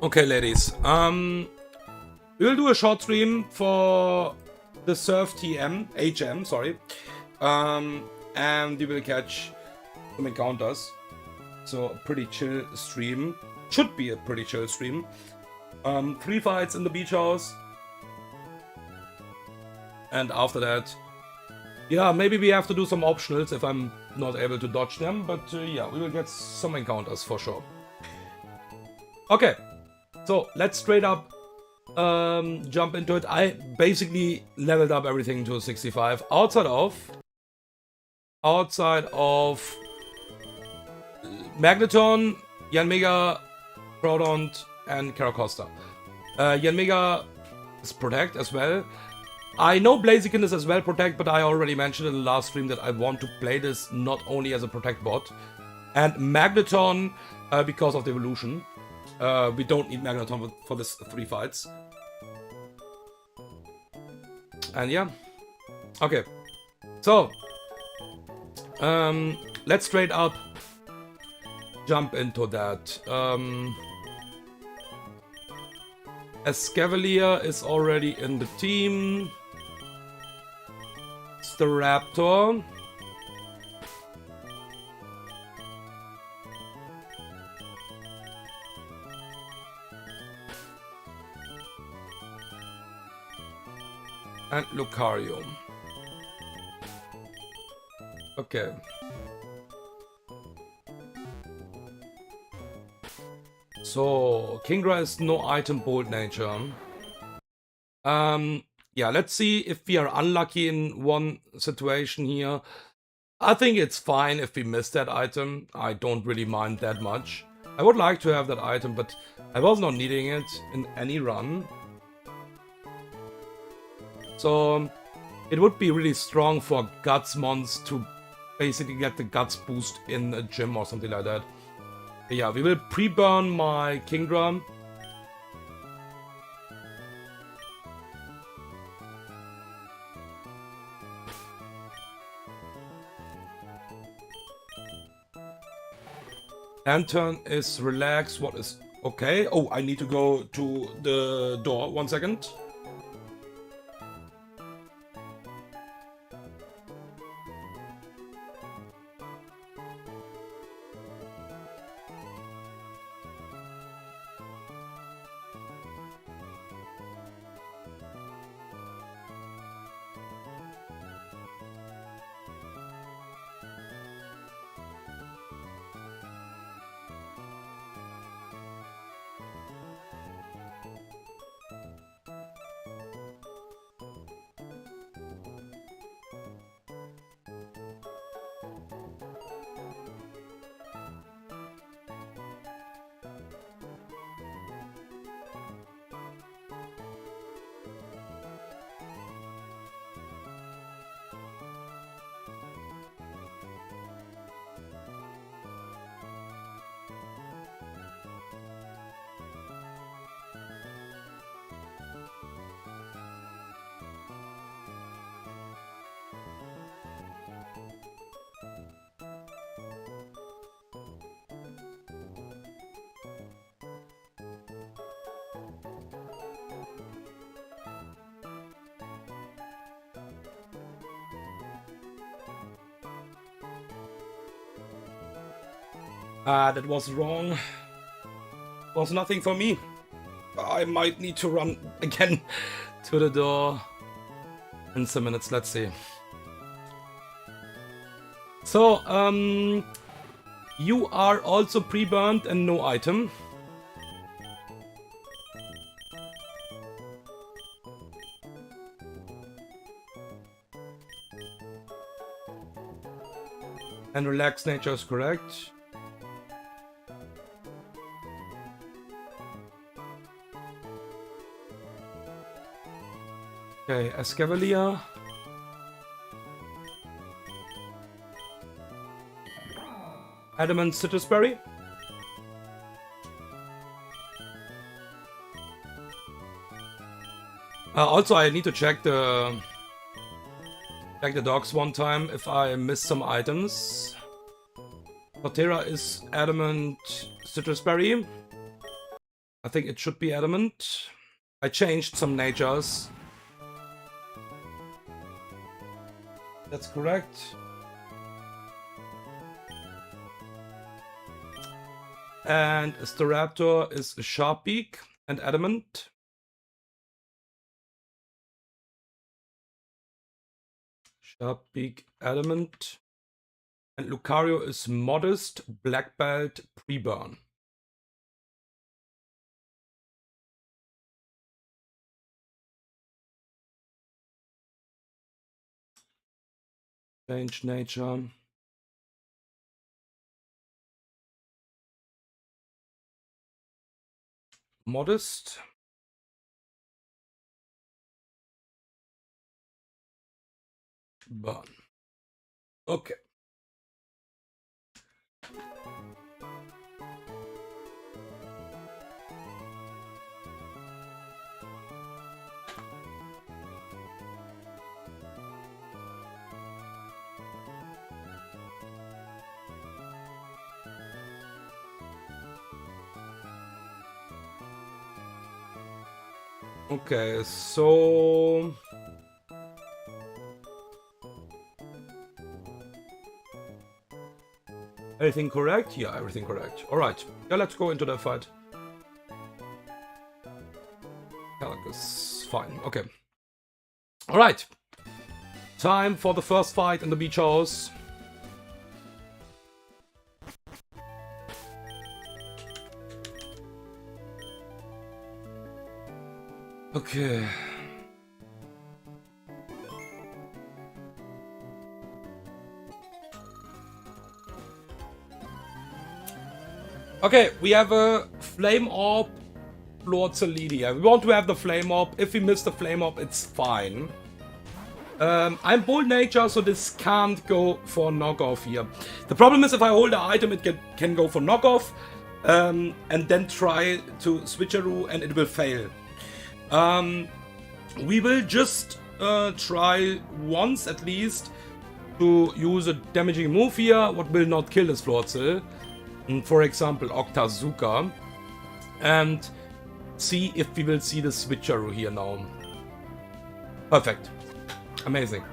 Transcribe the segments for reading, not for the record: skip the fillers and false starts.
Okay, ladies. We will do a short stream for the Surf HM, sorry. And we will catch some encounters. So a pretty chill stream. Should be a pretty chill stream. 3 fights in the beach house. And after that, yeah, maybe we have to do some optionals if I'm not able to dodge them. But yeah, we will get some encounters for sure. Okay, so let's straight up jump into it. I basically leveled up everything to 65 outside of Magneton, Yanmega, Groudon, and Caracosta. Yanmega is Protect as well. I know Blaziken is as well Protect, but I already mentioned in the last stream that I want to play this not only as a Protect bot. And Magneton, because of the evolution. We don't need Magneton for this 3 fights. And yeah. Okay. So. Let's straight up jump into that. Escavalier is already in the team. Staraptor. And Lucario. Okay. So, Kingdra is no item bold nature. Yeah, let's see if we are unlucky in one situation here. I think it's fine if we miss that item. I don't really mind that much. I would like to have that item, but I was not needing it in any run. So, it would be really strong for Guts Mons to basically get the Guts boost in a gym or something like that. Yeah, we will pre-burn my Kingdra. Lantern is relaxed. What is... Okay. Oh, I need to go to the door. 1 second. That was wrong. Was nothing for me. I might need to run again to the door in some minutes. Let's see. So, you are also pre-burned and no item. And relaxed nature is correct. Okay, Escavalier. Adamant Citrus Berry. Also, I need to check the dogs one time if I miss some items. Torterra is Adamant Citrus Berry. I think it should be adamant. I changed some natures. That's correct. And Staraptor is a sharp beak and adamant. Sharp beak, adamant. And Lucario is modest, black belt, pre-burn. Change nature. Modest. Burn. Okay. Okay, so everything correct? Yeah, everything correct. Alright, yeah, let's go into the fight. Caligus, fine, okay. Alright. Time for the first fight in the beach house. Okay. Okay, we have a Flame Orb, Lordzelidia. We want to have the Flame Orb. If we miss the Flame Orb, it's fine. I'm Bold Nature, so this can't go for knockoff here. The problem is if I hold the item, it can go for knockoff, and then try to switcheroo, and it will fail. We will just try once at least to use a damaging move here, what will not kill this Floatzel. For example, Octazooka. And see if we will see the switcheroo here now. Perfect. Amazing.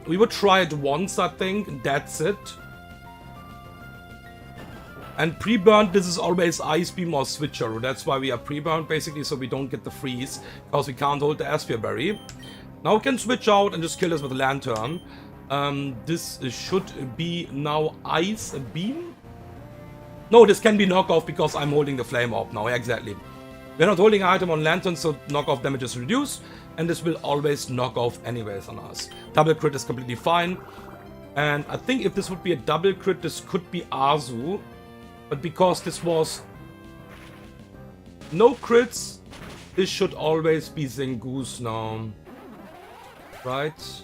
We would try it once, I think. That's it. And pre-burn, this is always Ice Beam or Switcheroo. That's why we are pre-burned, basically, so we don't get the freeze. Because we can't hold the Asphere Berry. Now we can switch out and just kill this with a Lantern. This should be now Ice Beam. No, this can be knockoff because I'm holding the Flame Orb now, exactly. We're not holding an item on Lantern, so knockoff damage is reduced. And this will always knock off anyways on us. Double crit is completely fine. And I think if this would be a double crit, this could be Azu. But because this was no crits, this should always be Zangoose now. Right?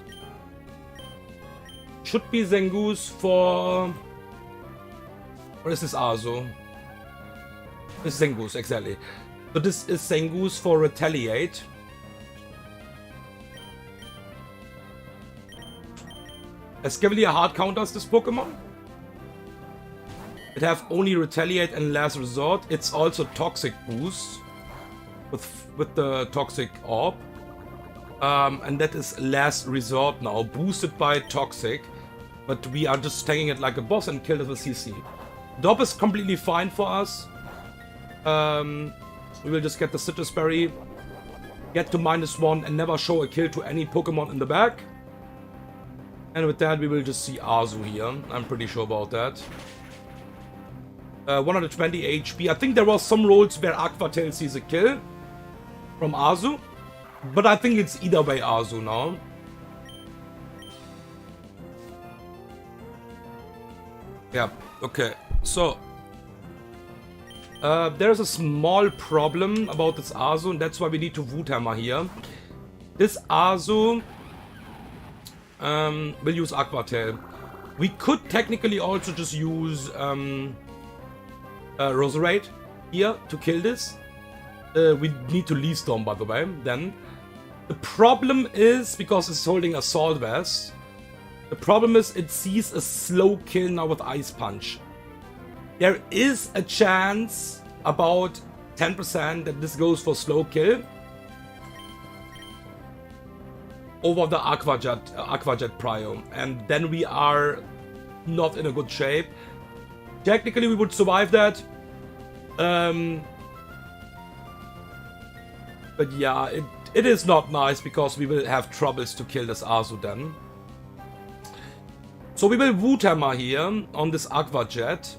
Should be Zangoose for... Or is this Azu? This is Zangoose, exactly. So this is Zangoose for Retaliate. Escavalier hard counters this Pokemon. It have only Retaliate and Last Resort. It's also Toxic Boost with the Toxic Orb. And that is Last Resort now, boosted by Toxic. But we are just taking it like a boss and kill it with CC. The Orb is completely fine for us. We will just get the Citrus Berry, get to -1 and never show a kill to any Pokemon in the back. And with that, we will just see Azu here. I'm pretty sure about that. 120 HP. I think there was some rolls where Aqua Tail sees a kill from Azu. But I think it's either way Azu now. Yeah, okay. So, there's a small problem about this Azu, and that's why we need to Wood Hammer here. This Azu will use Aqua Tail. We could technically also just use Roserade here to kill this. We need to Leaf Storm, by the way, then. The problem is, because it's holding Assault Vest, the problem is it sees a slow kill now with Ice Punch. There is a chance about 10% that this goes for slow kill over the Aquajet Prio, and then we are not in a good shape. Technically, we would survive that. But yeah, it is not nice because we will have troubles to kill this Azu then. So we will Wood Hammer here on this Aquajet.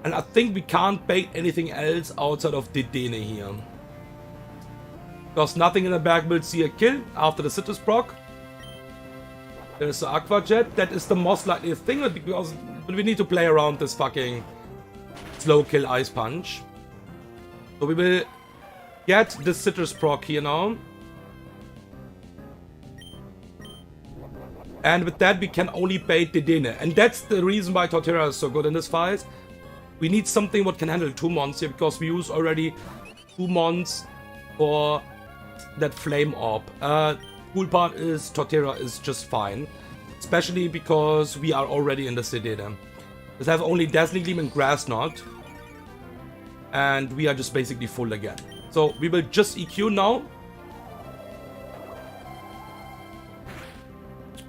And I think we can't bait anything else outside of Dedenne here. Because nothing in the back will see a kill after the Citrus proc. There's the Aquajet. That is the most likely thing, because we need to play around this fucking slow kill Ice Punch. So we will get the Citrus proc here now. And with that we can only bait Dedenne. And that's the reason why Torterra is so good in this fight. We need something what can handle 2 mons here, because we use already 2 mons for that Flame Orb. Cool part is Torterra is just fine. Especially because we are already in the Dedenne. We have only Dazzling Gleam and Grass Knot. And we are just basically full again. So we will just EQ now.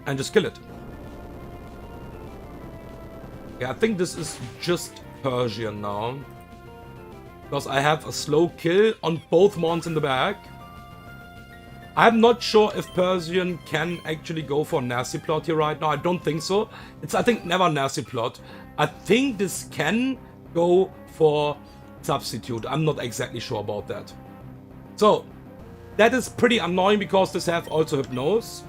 And just kill it. Yeah, I think this is just Persian now. Because I have a slow kill on both mons in the back. I'm not sure if Persian can actually go for Nasty Plot here right now. I don't think so. It's, I think, never Nasty Plot. I think this can go for Substitute. I'm not exactly sure about that. So, that is pretty annoying because this have also Hypnose.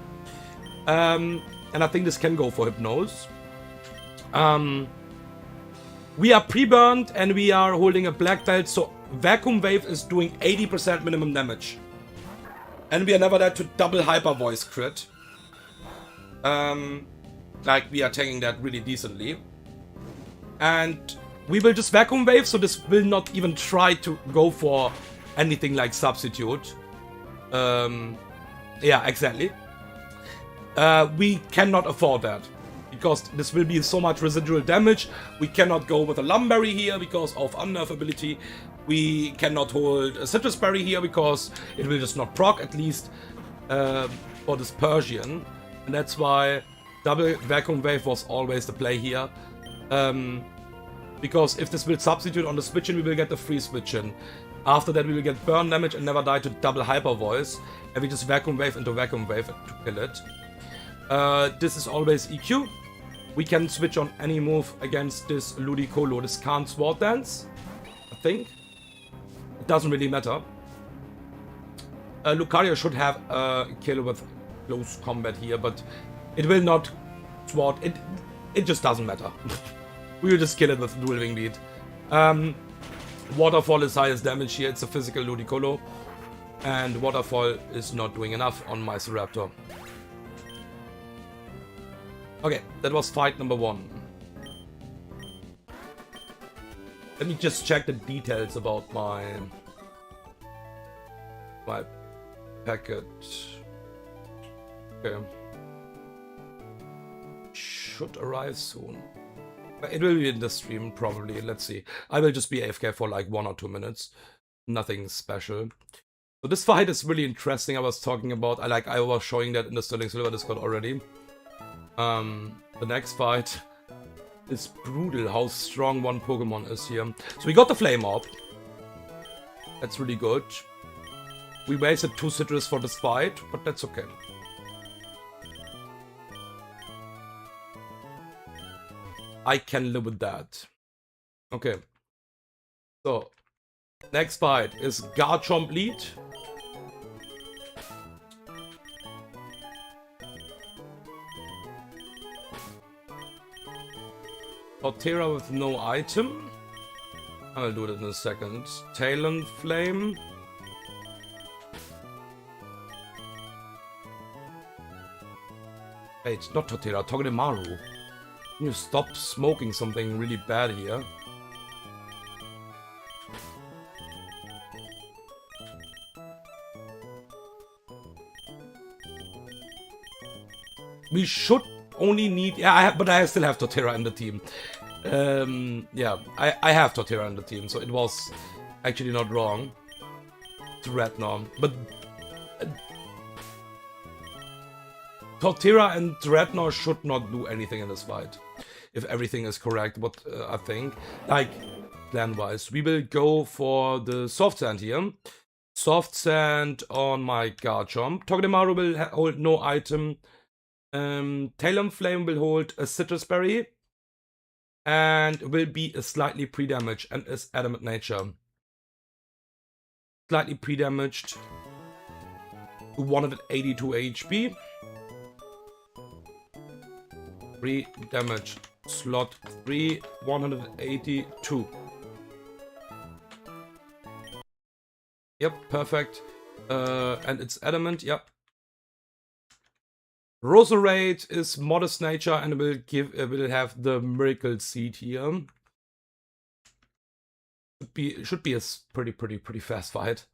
And I think this can go for Hypnose. We are pre-burned and we are holding a black belt, so Vacuum Wave is doing 80% minimum damage. And we are never there to double Hyper Voice crit. Like, we are taking that really decently. And we will just Vacuum Wave, so this will not even try to go for anything like Substitute. Yeah, exactly. We cannot afford that. Because this will be so much residual damage. We cannot go with a Lumberry here because of Unnerf ability. We cannot hold a Citrus Berry here because it will just not proc, at least for this Persian. And that's why double Vacuum Wave was always the play here. Because if this will substitute on the switch in, we will get the free switch in. After that we will get burn damage and never die to double Hyper Voice. And we just Vacuum Wave into Vacuum Wave to kill it. This is always EQ. We can switch on any move against this Ludicolo. This can't Sword Dance, I think. It doesn't really matter. Lucario should have a kill with close combat here, but it will not Sword. It just doesn't matter. We will just kill it with Dual Wing Beat. Waterfall is highest damage here. It's a physical Ludicolo. And Waterfall is not doing enough on my Raptor. Okay, that was fight number 1. Let me just check the details about my packet. Okay. Should arrive soon. It will be in the stream probably. Let's see. I will just be AFK for like 1 or 2 minutes. Nothing special. So this fight is really interesting. I was talking about. I was showing that in the Sterling Silver Discord already. The next fight is brutal how strong one Pokemon is here. So we got the Flame Orb. That's really good. We wasted 2 Citrus for this fight, but that's okay. I can live with that. Okay. So, next fight is Garchomp lead. Torterra with no item. I'll do it in a second. Talon Flame. Wait, not Torterra, Togedemaru. Can you stop smoking something really bad here? We should only need... Yeah, but I still have Torterra in the team. Yeah, I have Torterra in the team, so it was actually not wrong. Dreadnought, but Torterra and Dreadnought should not do anything in this fight, if everything is correct. What I think, like plan-wise, we will go for the soft sand here. Soft sand on my Garchomp. Togedemaru will hold no item. Talon Flame will hold a Citrus Berry. And will be a slightly pre-damaged and is adamant nature. Slightly pre-damaged. 182 HP. Pre-damaged. Slot 3, 182. Yep, perfect. And it's adamant, yep. Roserade is modest nature and will have the miracle seed here. Should be a pretty fast fight.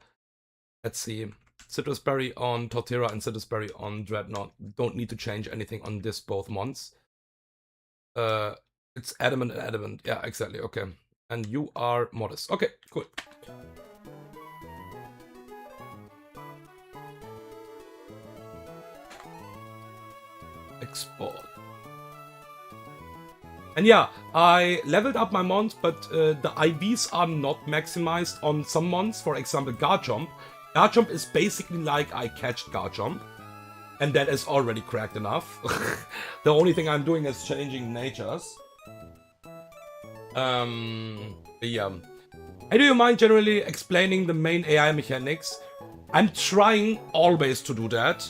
Let's see. Citrus Berry on Torterra and Citrus Berry on Dreadnought. Don't need to change anything on this both mons. It's adamant and adamant. Yeah, exactly. Okay. And you are modest. Okay, cool. Export. And yeah, I leveled up my mons, but the IVs are not maximized on some mons. For example, Garchomp. Garchomp is basically like I catched Garchomp. And that is already cracked enough. The only thing I'm doing is changing natures. Yeah. I do you mind generally explaining the main AI mechanics? I'm trying always to do that.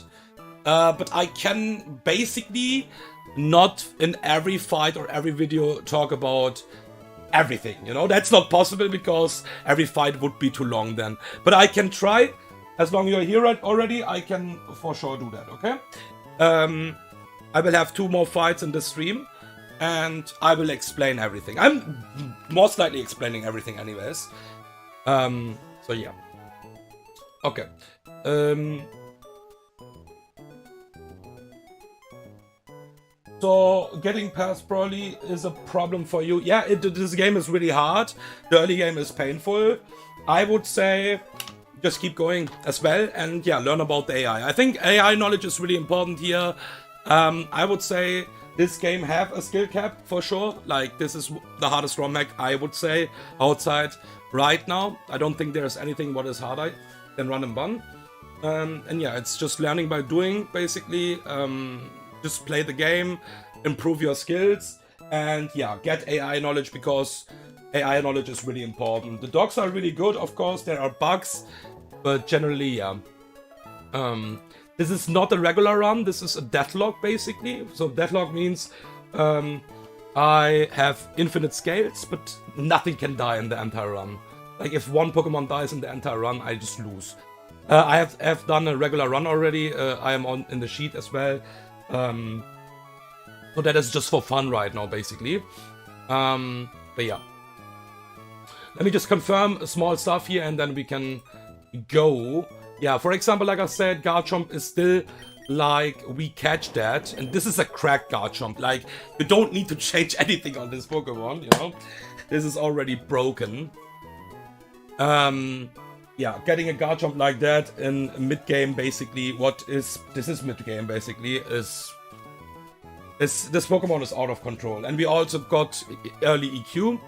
But I can basically not in every fight or every video talk about everything, you know? That's not possible because every fight would be too long then. But I can try. As long as you're here already, I can for sure do that, okay? I will have 2 more fights in this stream. And I will explain everything. I'm most likely explaining everything anyways. So yeah. Okay. So getting past Broly is a problem for you. Yeah, this game is really hard. The early game is painful. I would say just keep going as well. And yeah, learn about the AI. I think AI knowledge is really important here. I would say this game have a skill cap for sure. Like this is the hardest ROM hack I would say outside right now. I don't think there's anything what is harder than Run and Bun. And yeah, it's just learning by doing basically. Just play the game, improve your skills, and yeah, get AI knowledge because AI knowledge is really important. The dogs are really good, of course, there are bugs, but generally, yeah. This is not a regular run, this is a Deathlocke basically. So Deathlocke means I have infinite scales, but nothing can die in the entire run. Like if one Pokemon dies in the entire run, I just lose. I have done a regular run already, I am in the sheet as well. So that is just for fun right now, basically. But yeah. Let me just confirm small stuff here and then we can go. Yeah, for example, like I said, Garchomp is still like we catch that. And this is a cracked Garchomp. Like, you don't need to change anything on this Pokemon, you know? This is already broken. Yeah, getting a Garchomp like that in mid-game, basically, this is mid-game, basically, is this Pokemon is out of control. And we also got early EQ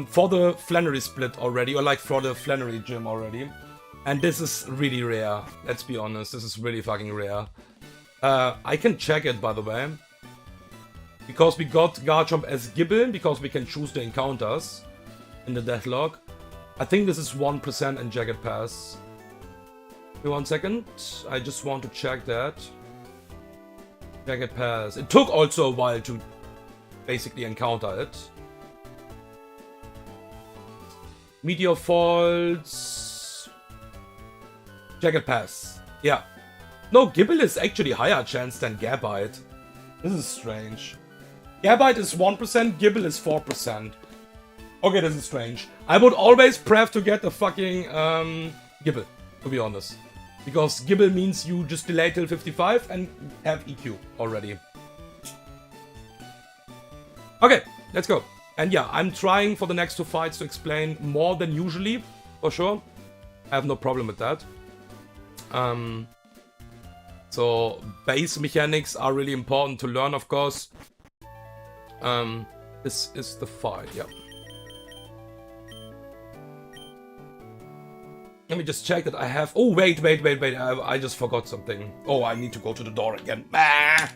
for the Flannery split already, or like for the Flannery gym already. And this is really rare, let's be honest, this is really fucking rare. I can check it, by the way. Because we got Garchomp as Gibbon, because we can choose the encounters in the Deathlocke. I think this is 1% in Jagged Pass. Give me 1 second. I just want to check that. Jagged Pass. It took also a while to basically encounter it. Meteor Falls. Jagged Pass. Yeah. No, Gible is actually higher chance than Gabite. This is strange. Gabite is 1%, Gible is 4%. Okay, this is strange. I would always pref to get the fucking Gible, to be honest. Because Gible means you just delay till 55 and have EQ already. Okay, let's go. And yeah, I'm trying for the next 2 fights to explain more than usually, for sure. I have no problem with that. So base mechanics are really important to learn, of course. This is the fight, yeah. Let me just check that I have... Oh, wait. I just forgot something. Oh, I need to go to the door again. Ah!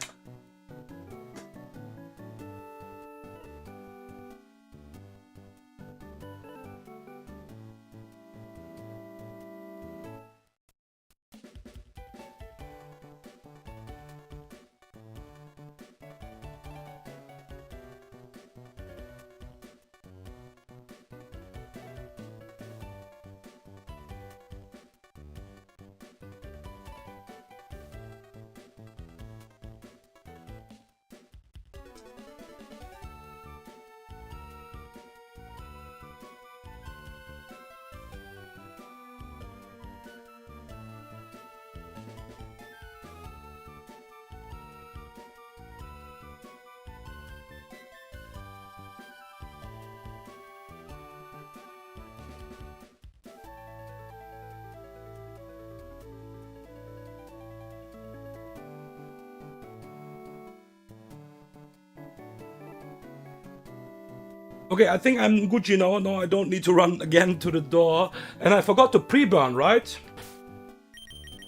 Okay, I think I'm good, you know. No, I don't need to run again to the door. And I forgot to pre-burn, right?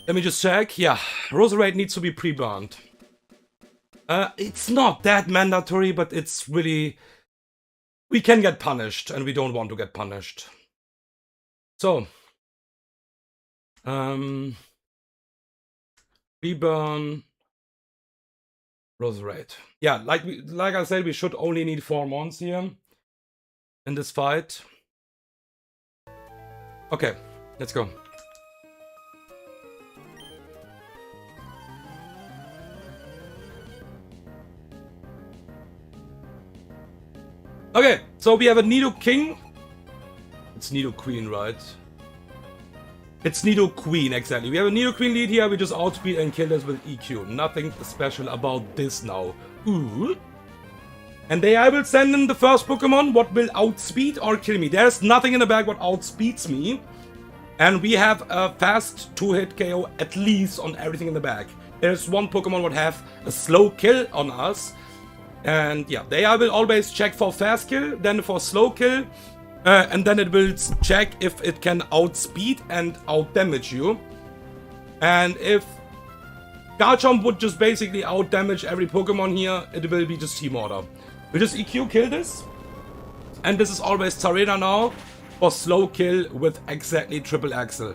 Let me just check. Yeah, Roserade needs to be pre-burned. It's not that mandatory, but it's really... We can get punished, and we don't want to get punished. So... pre-burn... Roserade. Yeah, like I said, we should only need 4 mons here. In this fight. Okay, let's go. Okay, so we have a Nido King. It's Nido Queen, right? It's Nido Queen, exactly. We have a Nido Queen lead here. We just outspeed and kill us with EQ. Nothing special about this now. Ooh. And then I will send in the first Pokemon what will outspeed or kill me. There's nothing in the bag what outspeeds me. And we have a fast 2-hit KO at least on everything in the bag. There's one Pokemon what have a slow kill on us. And yeah, they I will always check for fast kill, then for slow kill. And then it will check if it can outspeed and outdamage you. And if Garchomp would just basically outdamage every Pokemon here, it will be just Team Order. We just EQ kill this. And this is always Tsarena now for slow kill with exactly triple axle.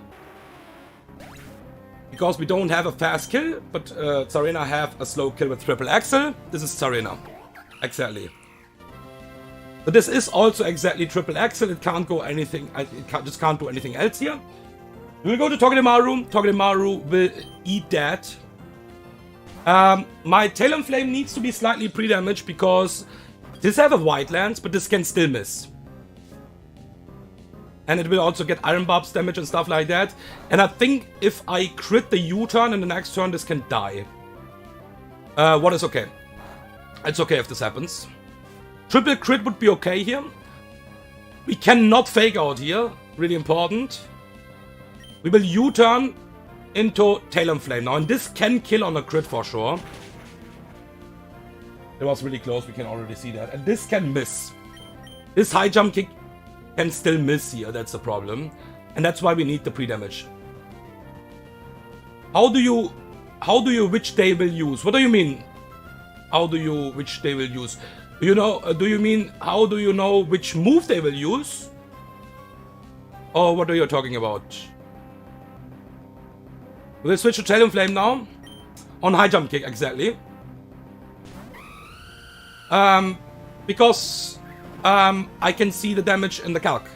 Because we don't have a fast kill, but Tsarena have a slow kill with triple axle. This is Tsarena. Exactly. But this is also exactly triple axle. It can't go anything. Just can't do anything else here. We will go to Togedemaru. Togedemaru will eat that. My Talonflame needs to be slightly pre-damaged because this have a White Lance, but this can still miss. And it will also get Iron Barbs damage and stuff like that. And I think if I crit the U-turn in the next turn, this can die. What is okay? It's okay if this happens. Triple crit would be okay here. We cannot fake out here. Really important. We will U-turn into Talonflame now. And this can kill on a crit for sure. It was really close. We can already see that. And this can miss. This high jump kick can still miss here. That's the problem. And that's why we need the pre-damage. How do you which they will use? What do you mean? How do you which they will use? You know, do you mean how do you know which move they will use? Or what are you talking about? We'll switch to Talonflame now. On high jump kick, exactly. Because I can see the damage in the calc.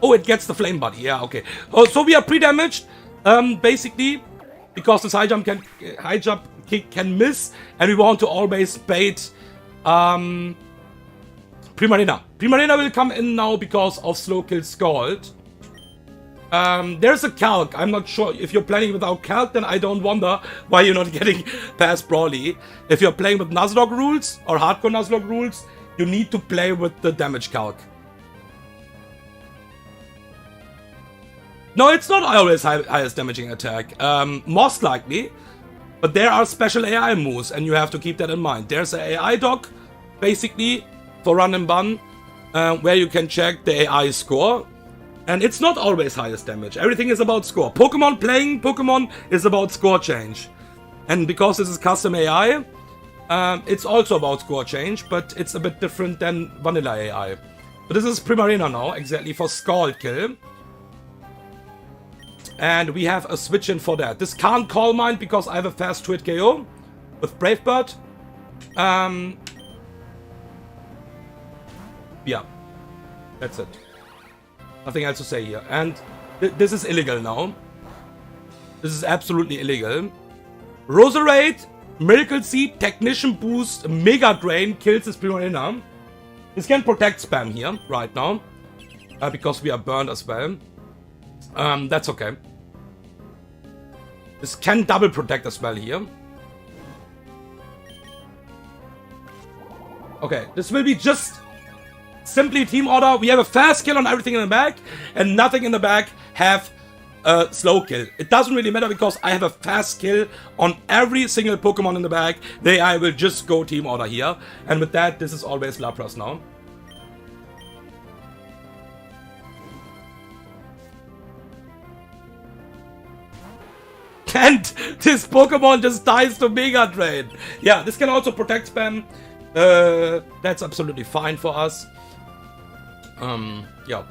Oh, it gets the flame body. Yeah, okay. Oh, so we are pre-damaged, basically, because this high jump kick can miss, and we want to always bait Primarina. Primarina will come in now because of slow kill Scald. There's a calc. I'm not sure. If you're playing without calc, then I don't wonder why you're not getting past Brawly. If you're playing with Nuzlocke rules or hardcore Nuzlocke rules, you need to play with the damage calc. No, it's not always highest damaging attack. Most likely. But there are special AI moves, and you have to keep that in mind. There's an AI doc, basically, for Run and Bun, where you can check the AI score. And it's not always highest damage. Everything is about score. Playing Pokemon is about score change. And because this is custom AI, it's also about score change, but it's a bit different than vanilla AI. But this is Primarina now, exactly, for Scald Kill. And we have a switch in for that. This can't Calm Mind because I have a fast Twit KO with Brave Bird. Yeah, that's it. Nothing else to say here. And this is illegal now. This is absolutely illegal. Roserade, Miracle Seed, Technician Boost, Mega Drain kills his Primarina. This can protect spam here right now. Because we are burned as well. That's okay. This can double protect as well here. Okay, this will be just simply team order. We have a fast kill on everything in the back, and nothing in the back have a slow kill. It doesn't really matter because I have a fast kill on every single Pokemon in the back. I will just go team order here. And with that, this is always Lapras now. And this Pokemon just dies to Mega Drain. Yeah, this can also protect spam. That's absolutely fine for us. Yeah.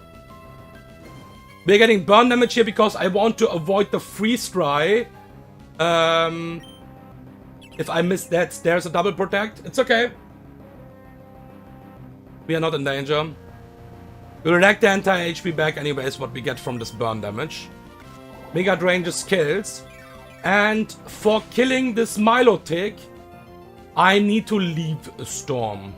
We're getting burn damage here because I want to avoid the freeze dry. If I miss that, there's a double protect. It's okay. We are not in danger. We'll react the entire HP back anyways, what we get from this burn damage. Mega Drain just kills. And for killing this Milotic, I need to leave a storm.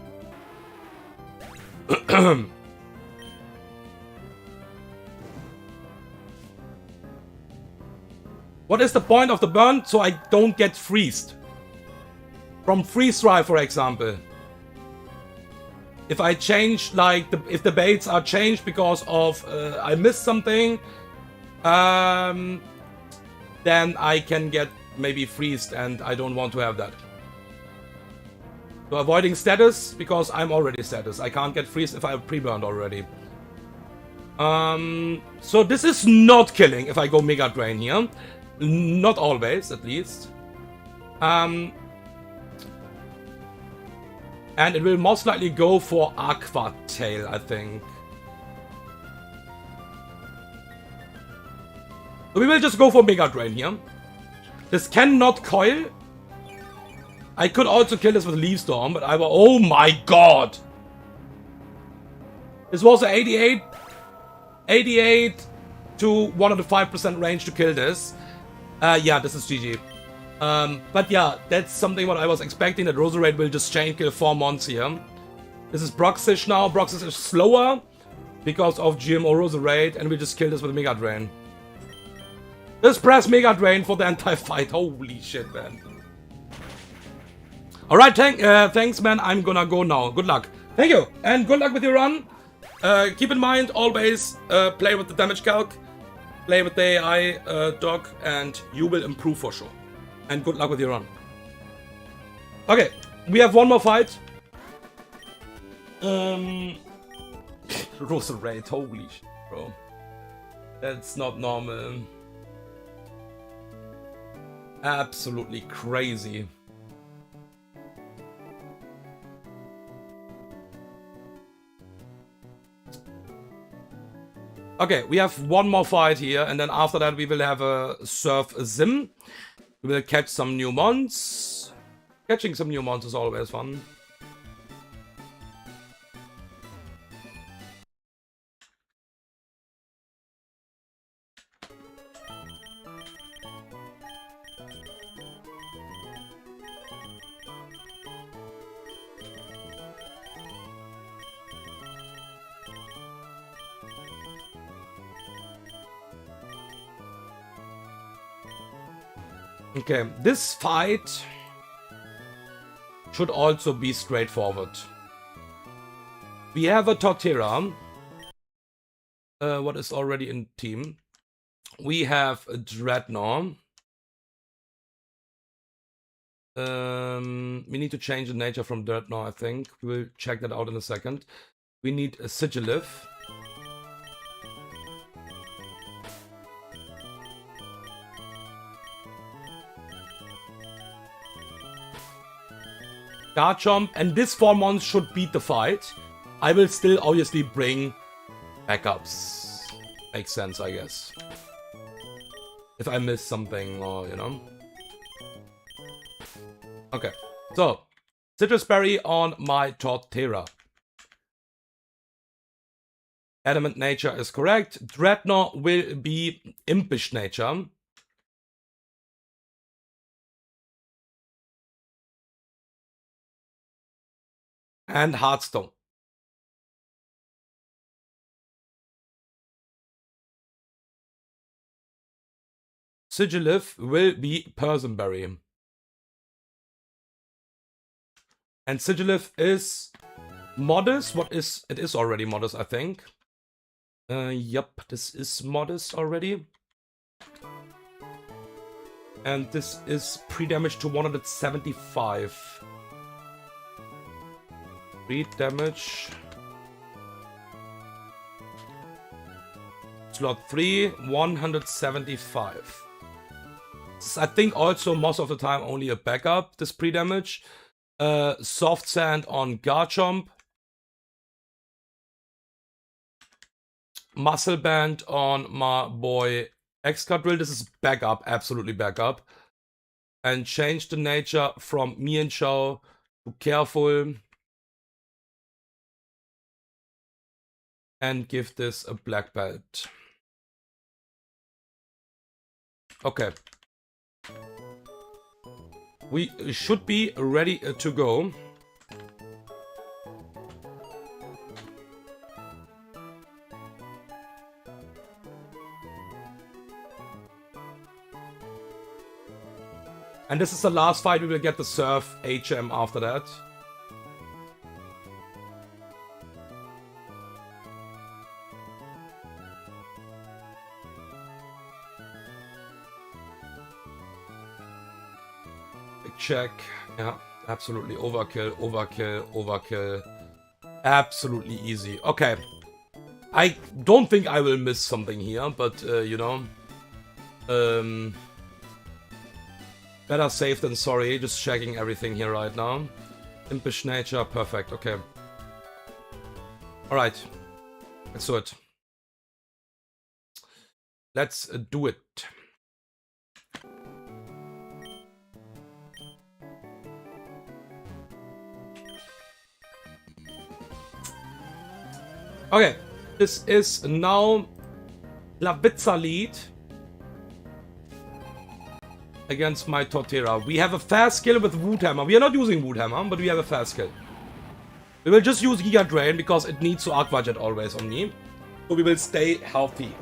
What is the point of the burn? So I don't get freezed. From freeze dry, for example. If I change, like, if the baits are changed because of I missed something, then I can get maybe freezed, and I don't want to have that. So avoiding status, because I'm already status. I can't get freezed if I have pre-burned already. So this is not killing if I go Mega Drain here. Not always, at least. And it will most likely go for Aqua Tail, I think. So we will just go for Mega Drain here. This cannot coil. I could also kill this with Leaf Storm, but I will. Oh my god! This was an 88 to 105% range to kill this. Yeah, this is GG. But yeah, that's something what I was expecting, that Roserade will just chain kill 4 mons here. This is Broxish now. Broxish is slower because of GMO Roserade, and we just kill this with Mega Drain. Just press Mega Drain for the entire fight. Holy shit, man. Alright, thanks, man. I'm gonna go now. Good luck. Thank you. And good luck with your run. Keep in mind, always play with the damage calc. Play with the AI doc, and you will improve for sure. And good luck with your run. Okay, we have one more fight. Roserade, holy shit, bro. That's not normal. Absolutely crazy. Okay, we have one more fight here, and then after that we will have a Surf Sim. We will catch some new mons. Catching some new mons is always fun. Okay, this fight should also be straightforward. We have a Torterra. What is already in team? We have a Dreadnought. We need to change the nature from Dreadnought, I think. We'll check that out in a second. We need a Sigilif. Garchomp, and this 4 months should beat the fight. I will still obviously bring backups. Makes sense, I guess. If I miss something or, you know. Okay, so Citrus Berry on my Torterra. Adamant nature is correct. Dreadnought will be impish nature. And Hearthstone. Sigilif will be Persimberry. And Sigilif is modest. What is it? Is already modest, I think. Yep, this is modest already. And this is pre-damage to 175. 3 damage. Slot 3, 175. This is, I think, also most of the time only a backup, this pre-damage. Soft Sand on Garchomp. Muscle Band on my boy Excadrill. This is backup, absolutely backup. And change the nature from Mienshao to Careful. And give this a black belt. Okay. We should be ready to go. And this is the last fight. We will get the Surf HM after that. Check. Yeah, absolutely. Overkill, overkill, overkill. Absolutely easy. Okay. I don't think I will miss something here, but, you know. Better safe than sorry. Just checking everything here right now. Impish nature. Perfect. Okay. Alright. Let's do it. Let's do it. Okay, this is now Lavizza lead against my Torterra. We have a fast skill with Wood Hammer. We are not using Wood Hammer, but we have a fast skill. We will just use Giga Drain because it needs to Aqua Jet always on me. So we will stay healthy.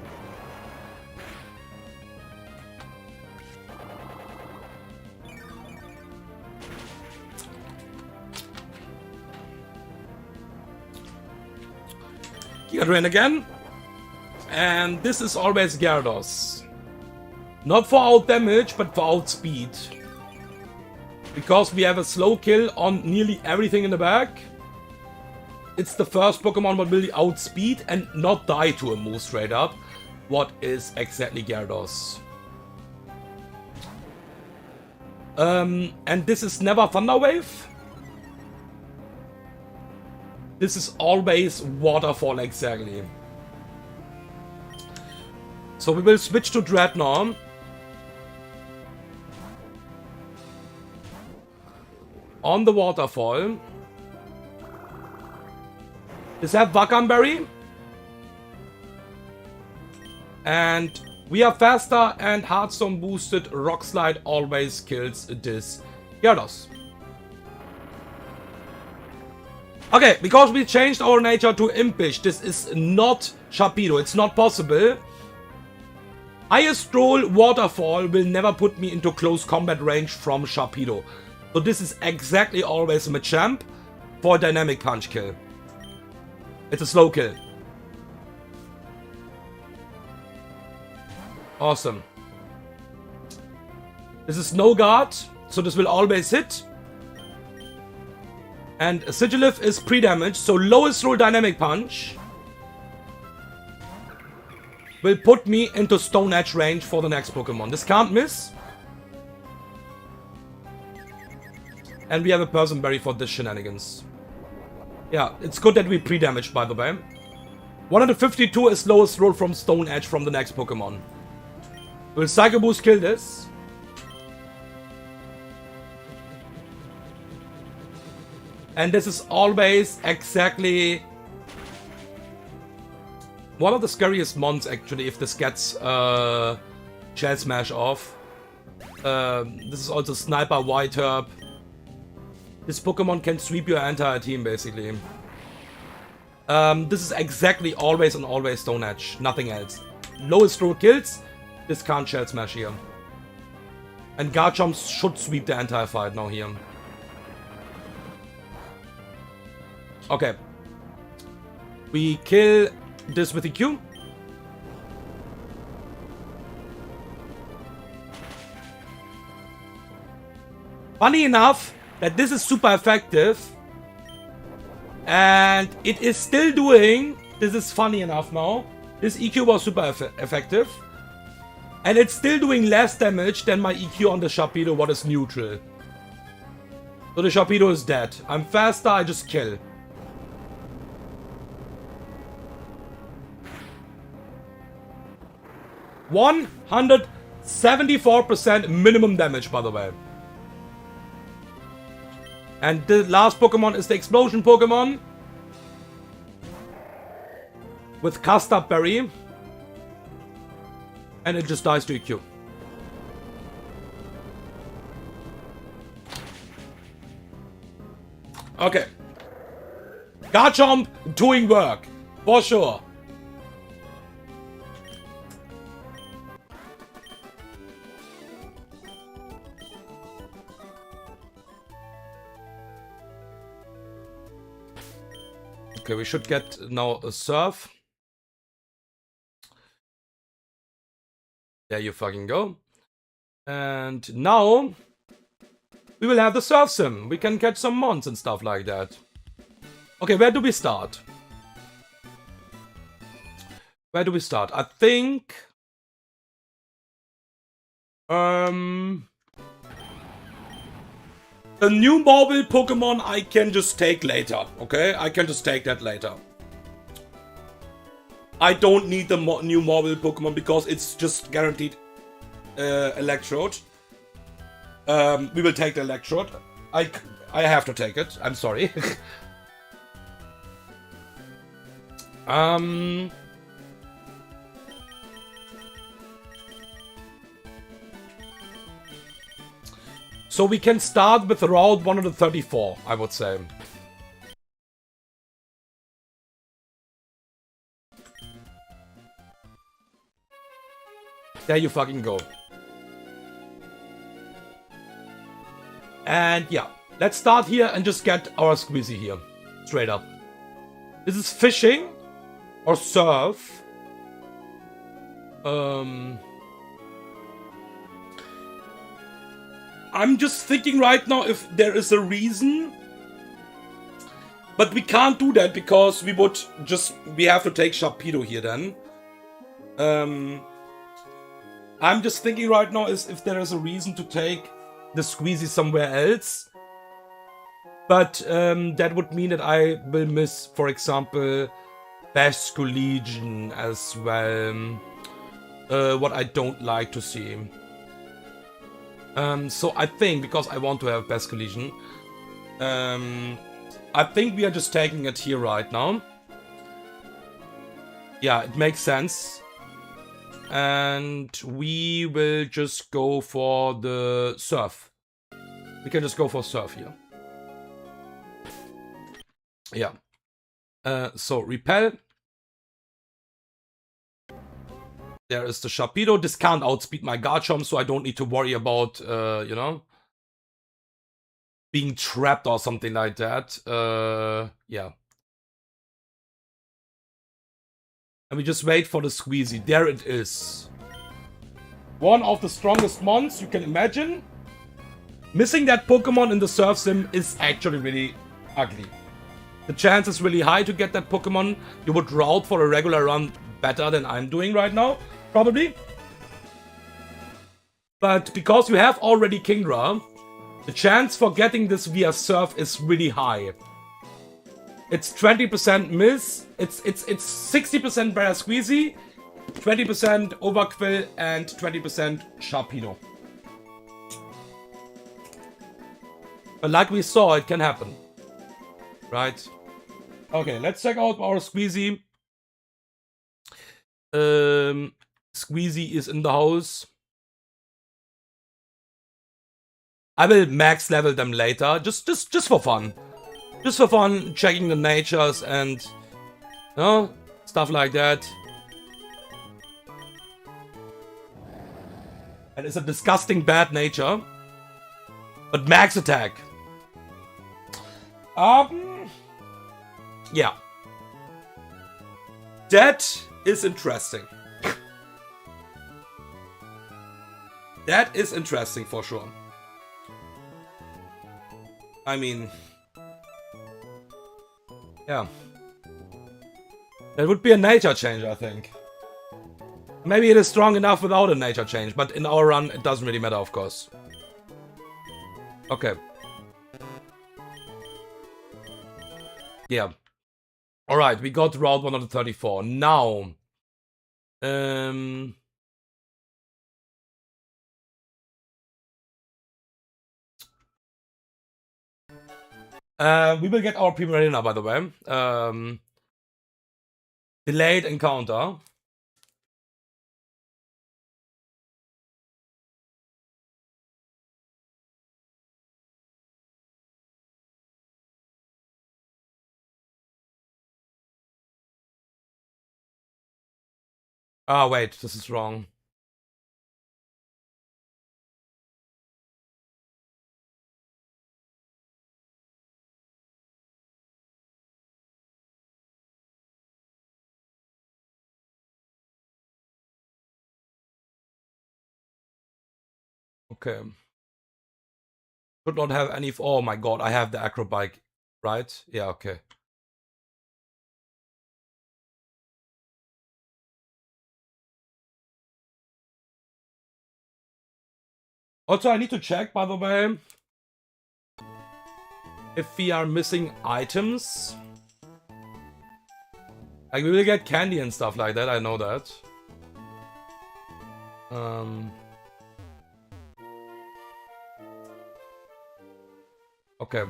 Giga Drain again. And this is always Gyarados. Not for out damage, but for out speed. Because we have a slow kill on nearly everything in the back. It's the first Pokemon that will outspeed and not die to a move straight up. What is exactly Gyarados? And this is never Thunder Wave. This is always Waterfall exactly. So we will switch to Dreadnought. On the Waterfall. Let's have Vacanberry. And we are faster and Hearthstone boosted. Rock Slide always kills this Gyarados. Okay, because we changed our nature to Impish, this is not Sharpedo. It's not possible. Highest roll Waterfall will never put me into close combat range from Sharpedo. So this is exactly always a Machamp for a dynamic punch kill. It's a slow kill. Awesome. This is no guard, so this will always hit. And Sigilif is pre-damage, so lowest roll dynamic punch will put me into Stone Edge range for the next Pokemon. This can't miss. And we have a Person Berry for this shenanigans. Yeah, it's good that we pre-damaged, by the way. 152 is lowest roll from Stone Edge from the next Pokemon. Will Psycho Boost kill this? And this is always exactly one of the scariest mons, actually, if this gets Shell Smash off. This is also Sniper White Herb. This Pokemon can sweep your entire team, basically. This is exactly always and always Stone Edge, nothing else. Lowest roll kills, this can't Shell Smash here. And Garchomp should sweep the entire fight now here. Okay. We kill this with EQ. Funny enough that this is super effective. And it is still doing... This is funny enough now. This EQ was super effective. And it's still doing less damage than my EQ on the Sharpedo, what is neutral. So the Sharpedo is dead. I'm faster, I just kill. $174% minimum damage, by the way. And the last Pokemon is the Explosion Pokemon. With Custard Berry. And it just dies to EQ. Okay. Garchomp doing work. For sure. Okay, we should get now a Surf. There you fucking go. And now we will have the Surf Sim. We can catch some mons and stuff like that. Okay, where do we start? Where do we start? I think... a new mobile Pokemon I can just take later, okay? I can just take that later. I don't need the new mobile Pokemon because it's just guaranteed Electrode. We will take the Electrode. I have to take it. I'm sorry. So we can start with Route 134, I would say. There you fucking go. And yeah, let's start here and just get our Squeezy here. Straight up. This is Fishing or Surf. I'm just thinking right now if there is a reason. But we can't do that because we have to take Sharpedo here then. I'm just thinking right now is if there is a reason to take the Squeezy somewhere else. But that would mean that I will miss, for example, Basco Legion as well. What I don't like to see. So I think, because I want to have Basco Legion, I think we are just taking it here right now. Yeah, it makes sense. And we will just go for the Surf. We can just go for Surf here. Yeah. So Repel. There is the Sharpedo. This can't outspeed my Garchomp, so I don't need to worry about, you know, being trapped or something like that. Yeah. And we just wait for the Squeezy. There it is. One of the strongest mons you can imagine. Missing that Pokemon in the Surf Sim is actually really ugly. The chance is really high to get that Pokemon. You would route for a regular run better than I'm doing right now, probably. But because you have already Kingdra, the chance for getting this via Surf is really high. It's 20% miss, it's 60% Barra Squeezy, 20% Overquill, and 20% Sharpedo. But like we saw, it can happen. Right? Okay, let's check out our Squeezy. Squeezy is in the house. I will max level them later, just for fun. Just for fun, checking the natures and, you know, stuff like that. And it's a disgusting bad nature. But max attack. Yeah. That is interesting. That is interesting for sure. I mean... yeah. That would be a nature change, I think. Maybe it is strong enough without a nature change, but in our run, it doesn't really matter, of course. Okay. Yeah. Alright, we got Route 134. Now... we will get our Primarina, by the way. Delayed encounter. Ah, wait, this is wrong. Okay. Should not have any... oh my god, I have the Acrobike, right? Yeah, okay. Also, I need to check, by the way, if we are missing items. Like, we will get candy and stuff like that, I know that. Okay.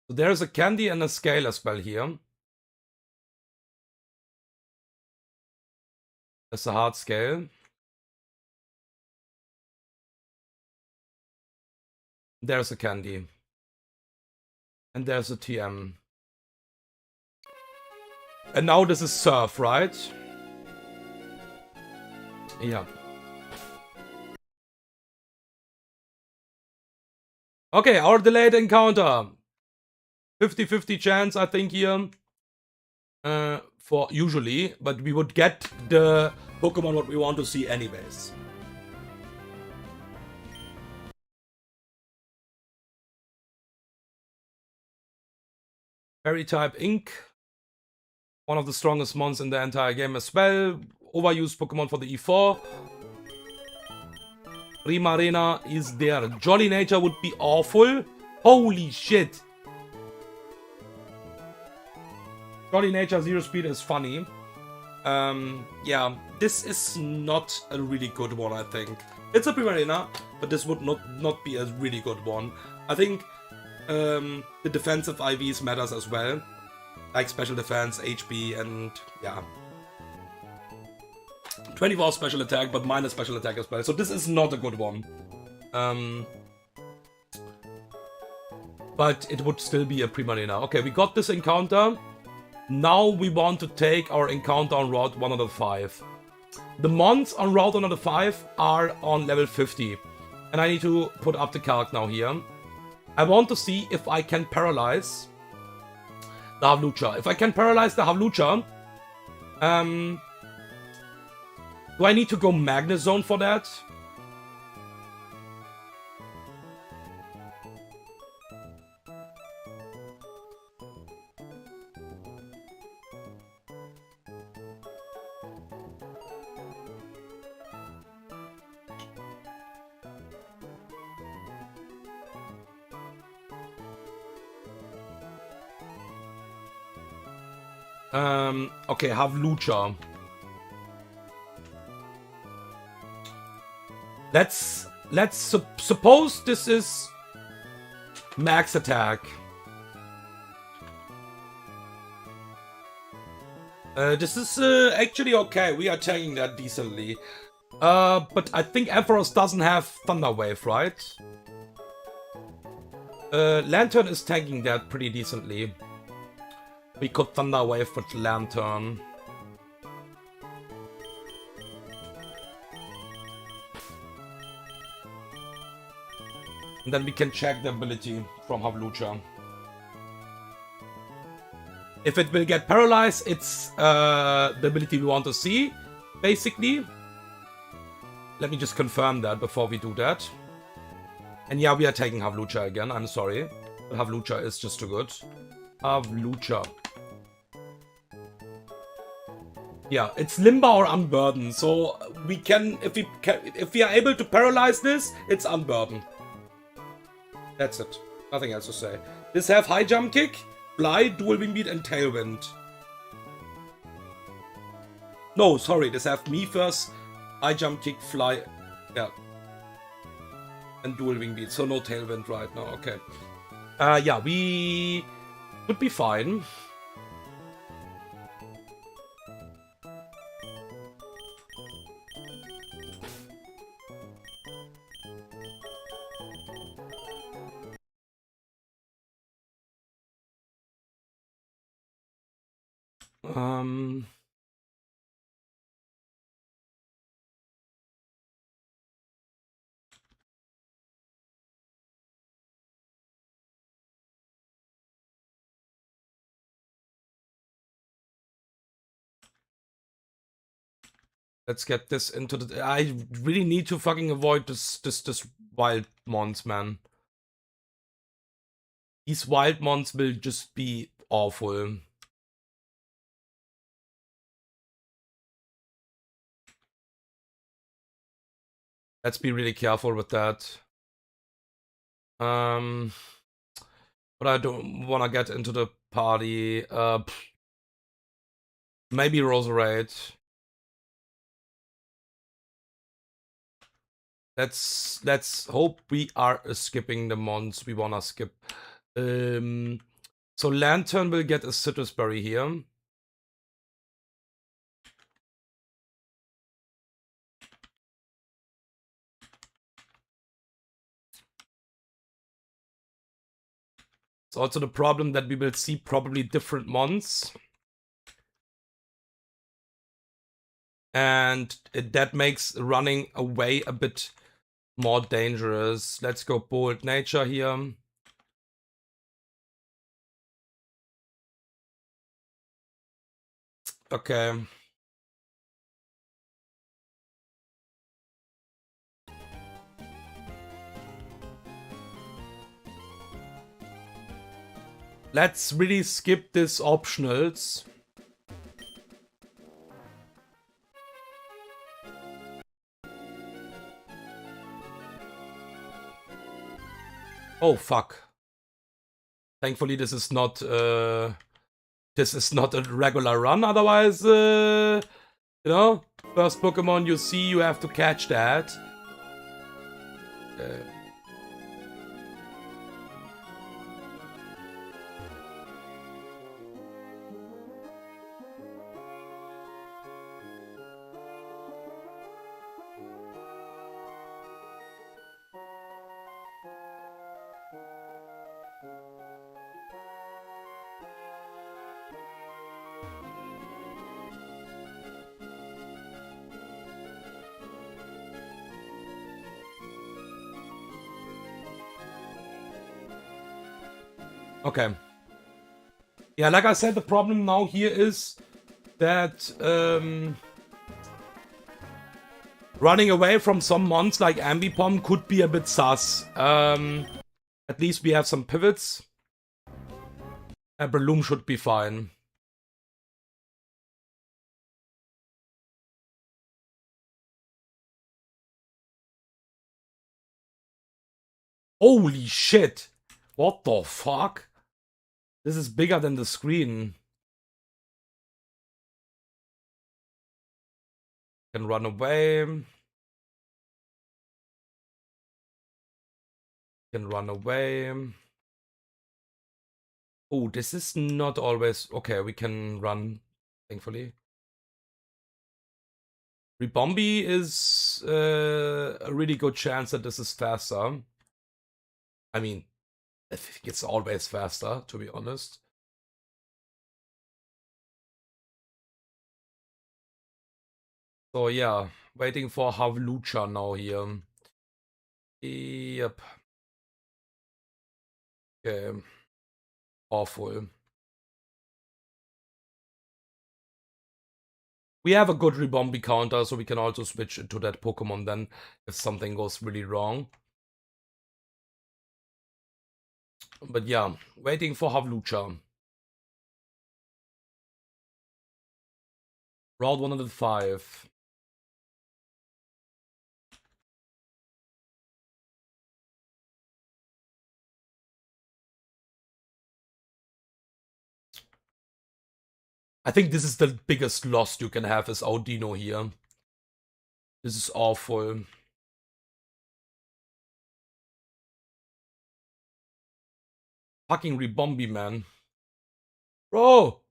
So there's a candy and a scale as well here. There's a hard scale. There's a candy. And there's a TM. And now this is Surf, right? Yeah. Okay, our delayed encounter. 50-50 chance, I think, here. For usually, but we would get the Pokemon what we want to see anyways. Fairy type Ink. One of the strongest mons in the entire game as well. Overused Pokemon for the E4. Primarina is there. Jolly Nature would be awful. Holy shit. Jolly Nature Zero Speed is funny. Yeah, this is not a really good one, I think. It's a Primarina, but this would not be a really good one. I think the defensive IVs matters as well. Like special defense, HP, and yeah. 24 special attack, but minus special attack as well. So this is not a good one. But it would still be a Primarina. Okay, we got this encounter. Now we want to take our encounter on Route 105. The mons on Route 105 are on level 50. And I need to put up the calc now here. I want to see if I can paralyze the Havlucha. If I can paralyze the Havlucha, do I need to go Magnet Zone for that? Okay, Havlucha. Let's suppose this is max attack. This is actually okay. We are taking that decently. But I think Ampharos doesn't have Thunder Wave, right? Lantern is tanking that pretty decently. We could Thunder Wave with Lantern. And then we can check the ability from Havlucha. If it will get paralyzed, it's the ability we want to see, basically. Let me just confirm that before we do that. And yeah, we are taking Havlucha again, I'm sorry. But Havlucha is just too good. Havlucha. Yeah, it's Limber or Unburden, so we can, if we are able to paralyze this, it's Unburden. That's it. Nothing else to say. This have High Jump Kick, Fly, Dual Wing Beat, and Tailwind. No, sorry, this have Me First, High Jump Kick, Fly, yeah. And Dual Wing Beat, so no Tailwind right now, okay. Yeah, we would be fine. Let's get this into the... I really need to fucking avoid this wild mons, man. These wild mons will just be awful. Let's be really careful with that. But I don't want to get into the party. Maybe Roserade. Let's hope we are skipping the mons we wanna skip. So Lantern will get a Citrus Berry here. It's also the problem that we will see probably different mons. And that makes running away a bit more dangerous. Let's go Bold Nature here. Okay. Let's really skip this optionals. Oh fuck. Thankfully this is not a regular run, otherwise you know, first Pokemon you see, you have to catch that. Okay. Yeah, like I said, the problem now here is that running away from some mons like Ambipom could be a bit sus. At least we have some pivots. Breloom should be fine. Holy shit! What the fuck? This is bigger than the screen. Can run away. Can run away. Oh, this is not always... Okay, we can run, thankfully. Rebombi is a really good chance that this is faster. I mean, I think it's always faster, to be honest. So yeah, waiting for Havlucha now here. Yep. Okay. Awful. We have a good Rebombi counter, so we can also switch into that Pokemon then if something goes really wrong. But yeah, waiting for Havlucha. Route 105. I think this is the biggest loss you can have as Audino here. This is awful. Fucking Rebombi, man. Bro!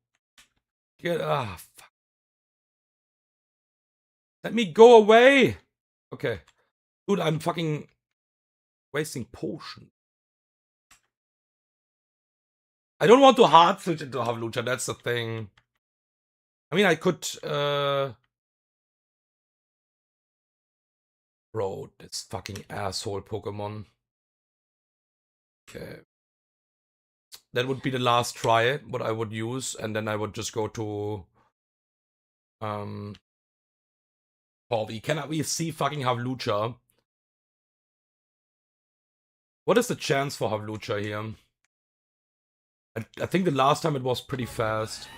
Get... fuck. Let me go away! Okay. Dude, I'm fucking wasting potion. I don't want to hard switch into Havlucha, that's the thing. I mean, I could... Bro, this fucking asshole Pokemon. Okay. That would be the last try, what I would use, and then I would just go to... Corby. Cannot we see fucking Havlucha? What is the chance for Havlucha here? I think the last time it was pretty fast.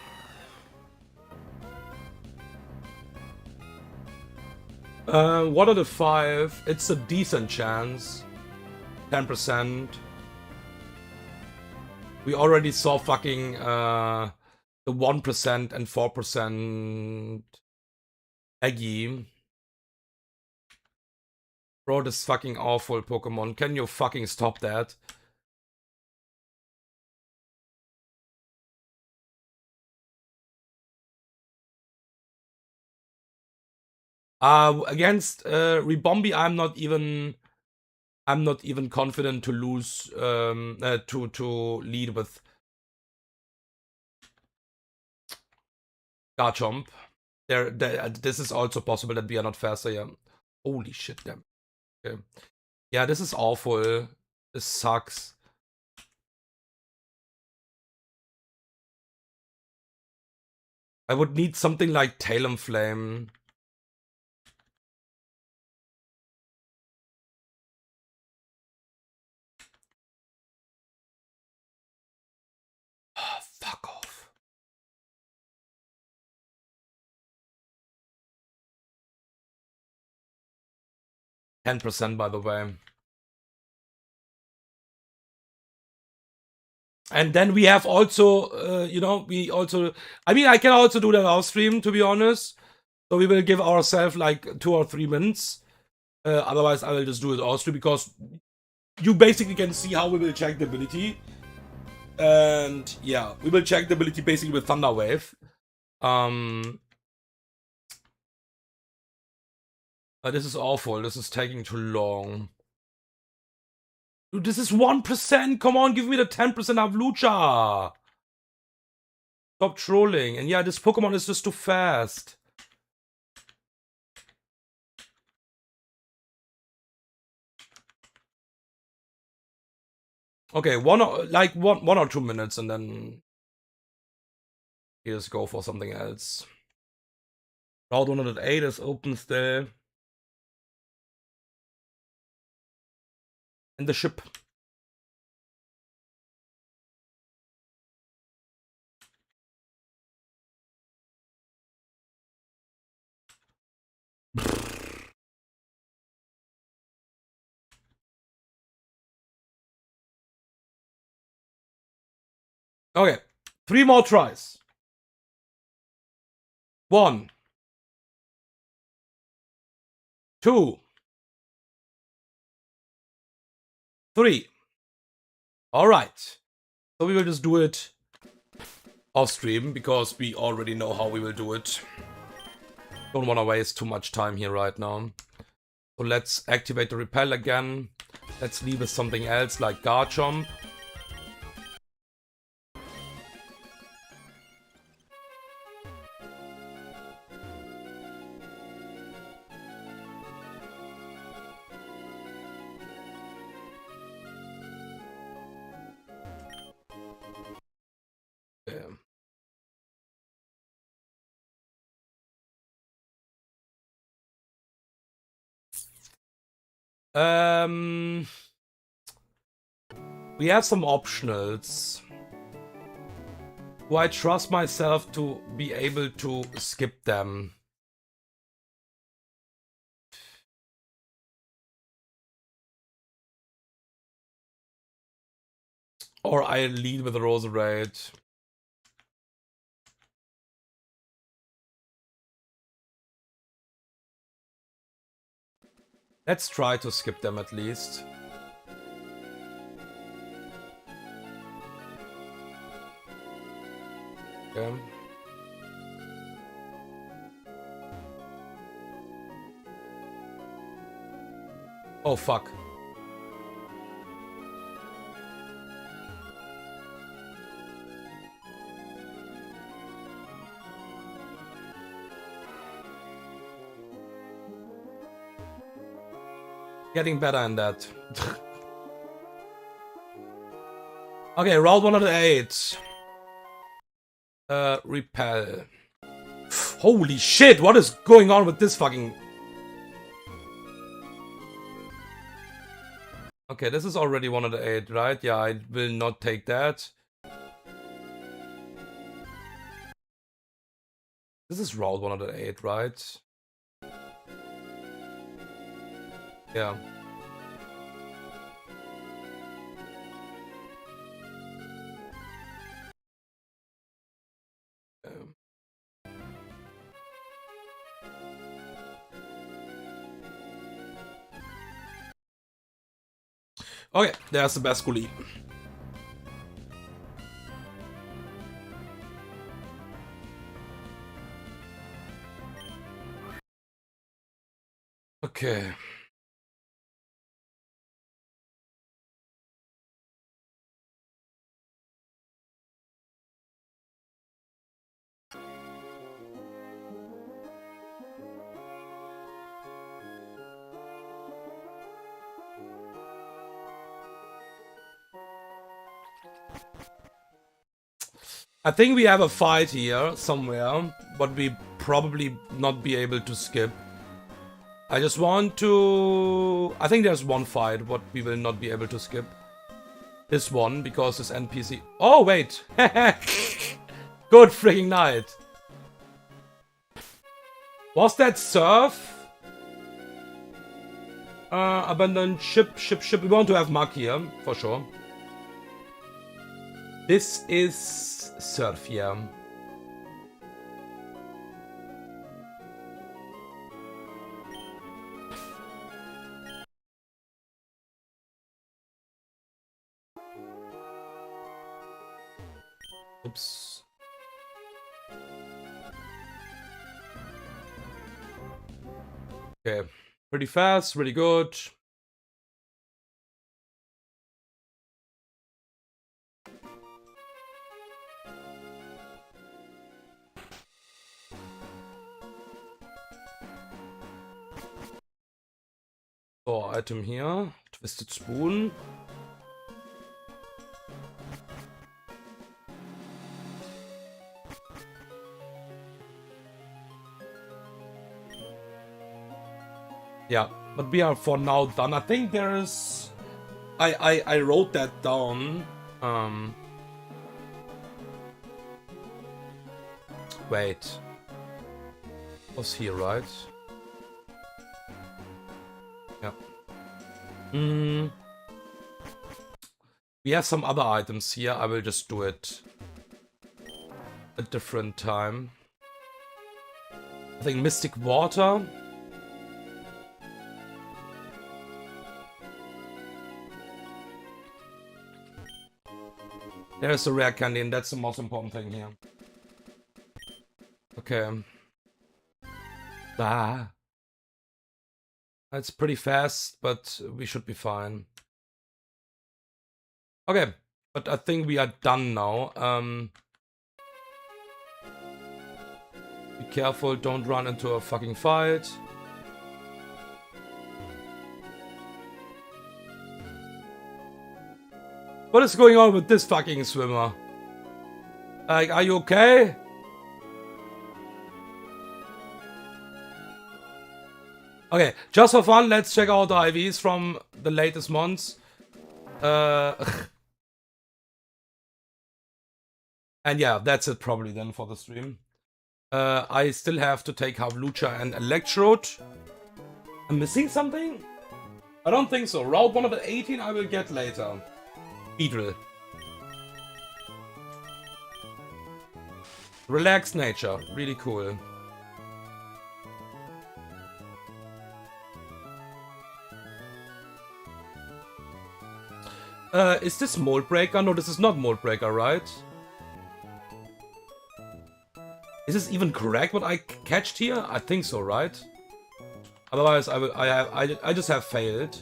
What are the 5? It's a decent chance. 10%. We already saw fucking the 1% and 4% Eggy. Bro, this fucking awful Pokemon. Can you fucking stop that? Against Rebombi, I'm not even confident to lose to lead with Garchomp. This is also possible that we are not faster. Yeah. Holy shit, damn. Okay. Yeah, this is awful. This sucks. I would need something like Talonflame. Oh, fuck off. 10% by the way. And then we have also, you know, I mean, I can also do that off stream, to be honest. So we will give ourselves like 2 or 3 minutes. Otherwise, I will just do it off stream because you basically can see how we will check the ability. And yeah, we will check the ability basically with Thunder Wave. This is awful. This is taking too long. Dude, this is 1%. Come on, give me the 10% Havlucha. Stop trolling. And yeah, this Pokemon is just too fast. Okay, one or 2 minutes, and then we just go for something else. Route 108 is open still. And the ship. Okay, 3 more tries. 1, 2, 3. Alright. So we will just do it off stream, because we already know how we will do it. Don't want to waste too much time here right now. So let's activate the repel again. Let's leave with something else like guard jump. We have some optionals. Do I trust myself to be able to skip them? Or I lead with the Roserade? Let's try to skip them at least. Okay. Oh fuck. Getting better in that. Okay, round 108. Repel. Holy shit, what is going on with this fucking... Okay, this is already 108, right? Yeah, I will not take that. This is round 108, right? Yeah. Okay, there's the best Basculi. Okay. I think we have a fight here somewhere, but we probably not be able to skip. I just want to... I think there's one fight what we will not be able to skip. This one, because this NPC... Oh, wait! Good freaking night! Was that surf? Abandoned ship. We want to have Mug here, for sure. This is surf, yeah. Oops. Okay. Pretty fast, really good. So, item here. Twisted Spoon. Yeah, but we are for now done. I think there is... I wrote that down. Wait. Was here, right? Yeah. We have some other items here. I will just do it a different time. I think Mystic Water. There's a rare candy, and that's the most important thing here. Okay. That's pretty fast, but we should be fine. Okay, but I think we are done now. Be careful, don't run into a fucking fight. What is going on with this fucking swimmer? Like, are you okay? Okay, just for fun, let's check out the IVs from the latest months. And yeah, that's it probably then for the stream. I still have to take Havlucha and Electrode. I'm missing something? I don't think so. Route 118 I will get later. Beetle. Relaxed nature. Really cool. Is this Mold Breaker? No, this is not Mold Breaker, right? Is this even correct what I catched here? I think so, right? Otherwise I just have failed.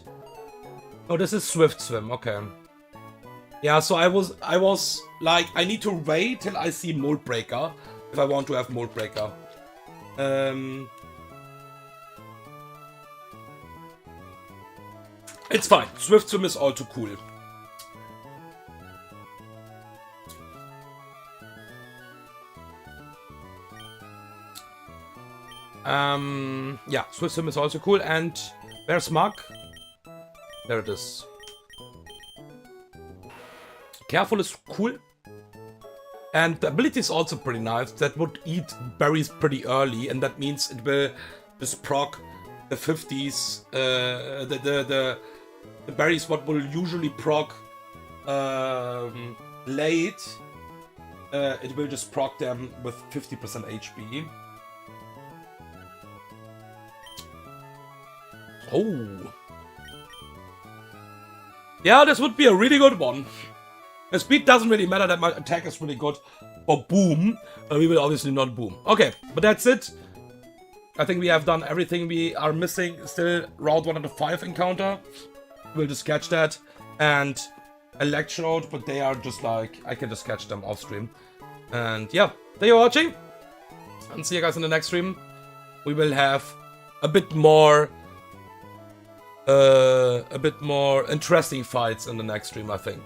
Oh, this is Swift Swim, okay. Yeah, so I was like, I need to wait till I see Mold Breaker if I want to have Mold Breaker. It's fine. Swift Swim is all too cool. Yeah, Swift Swim is also cool. And where's Mug? There it is. Careful is cool. And the ability is also pretty nice. That would eat berries pretty early, and that means it will just proc the 50s. The berries what will usually proc late. It will just proc them with 50% HP. Oh. Yeah, this would be a really good one. The speed doesn't really matter, that my attack is really good. Or boom. We will obviously not boom. Okay, but that's it. I think we have done everything we are missing. Still Route 105 encounter. We'll just catch that. And Electrode, but they are just like, I can just catch them off stream. And yeah, thank you for watching. And see you guys in the next stream. We will have a bit more interesting fights in the next stream, I think.